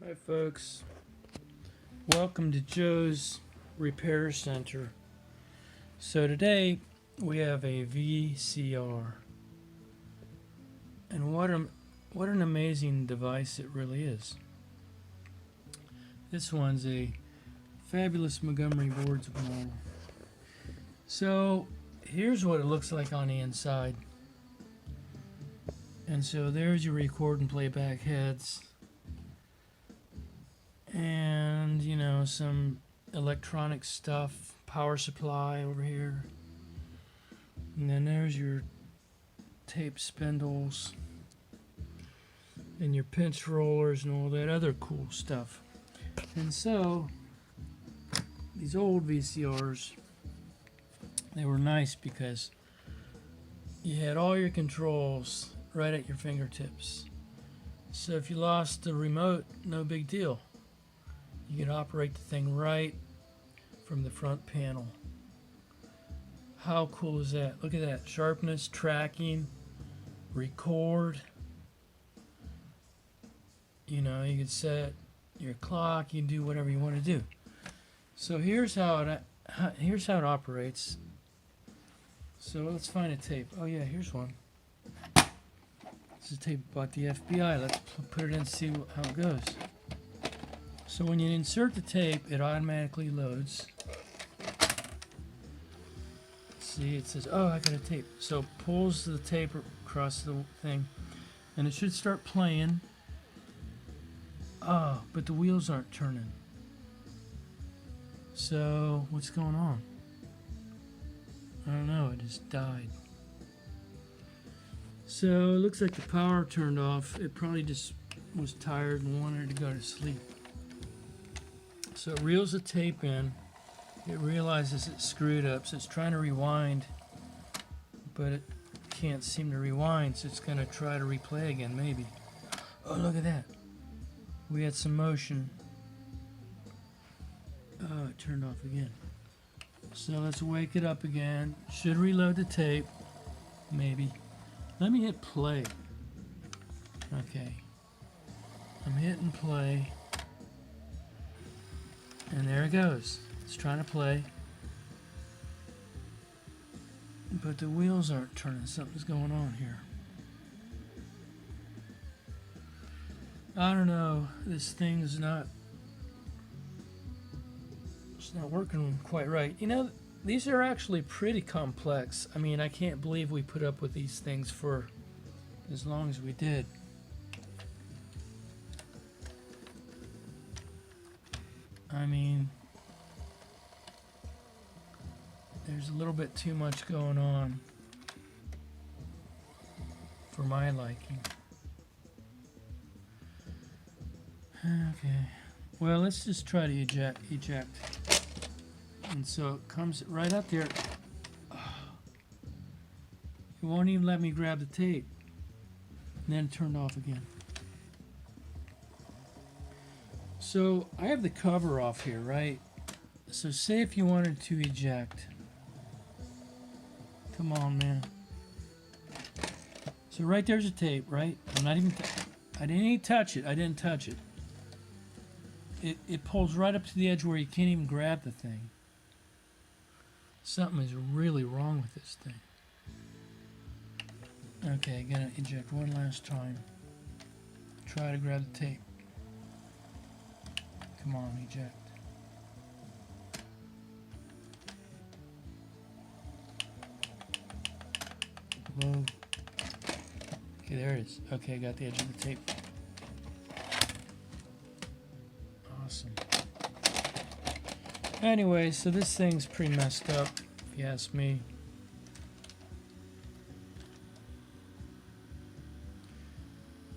Hi folks, welcome to Joe's Repair Center. So today we have a VCR, and what an amazing device it really is. This one's a fabulous Montgomery boards model. So here's what it looks like on the inside. And so there's your record and playback heads. And, you know, some electronic stuff, power supply over here. And then there's your tape spindles and your pinch rollers and all that other cool stuff. And so, these old VCRs, they were nice because you had all your controls right at your fingertips. So if you lost the remote, no big deal. You can operate the thing right from the front panel. How cool is that? Look at that. Sharpness, tracking, record. You know, you can set your clock, you can do whatever you want to do. So here's how it operates. So let's find a tape. Oh yeah, here's one. This is a tape about the FBI. Let's put it in and see how it goes. So when you insert the tape, it automatically loads. See, it says, oh, I got a tape. So it pulls the tape across the thing, and it should start playing. Oh, but the wheels aren't turning. So what's going on? I don't know, it just died. So it looks like the power turned off. It probably just was tired and wanted to go to sleep. So it reels the tape in. It realizes it's screwed up, so it's trying to rewind, but it can't seem to rewind, so it's going to try to replay again, maybe. Oh, look at that. We had some motion. Oh, it turned off again. So let's wake it up again. Should reload the tape, maybe. Let me hit play. Okay. I'm hitting play. And there it goes. It's trying to play. But the wheels aren't turning. Something's going on here. I don't know. This thing is not... It's not working quite right. You know, these are actually pretty complex. I mean, I can't believe we put up with these things for as long as we did. I mean, there's a little bit too much going on for my liking. Okay, well, let's just try to eject. And so it comes right up there. It won't even let me grab the tape. And then it turned off again. So I have the cover off here, right? So say if you wanted to eject. Come on, man. So right there's a tape, right? I didn't even touch it. I didn't touch it. It pulls right up to the edge where you can't even grab the thing. Something is really wrong with this thing. Okay, gonna eject one last time. Try to grab the tape. Come on, eject. Whoa. Okay, there it is. Okay, I got the edge of the tape. Awesome. Anyway, so this thing's pretty messed up, if you ask me.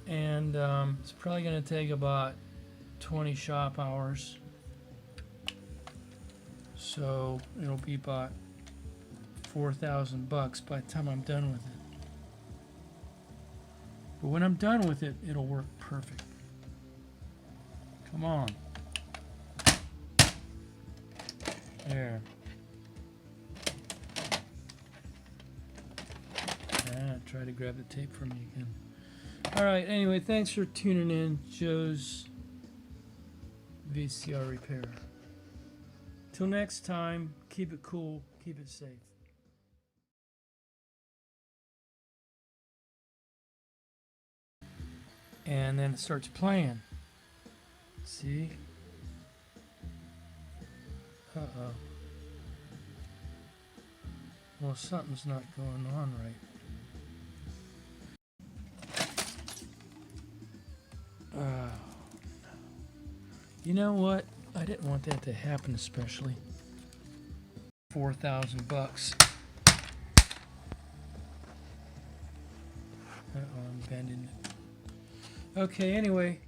And it's probably going to take about 20 shop hours. So it'll be about $4,000 by the time I'm done with it. But when I'm done with it, it'll work perfect. Come on. There. Try to grab the tape from me again. Alright, anyway, thanks for tuning in. Joe's VCR repair. Till next time, keep it cool, keep it safe. And then it starts playing. See? Uh-oh. Well, something's not going on right. Oh, no. You know what? I didn't want that to happen, especially. $4,000. Uh-oh, I'm bending it. Okay, anyway.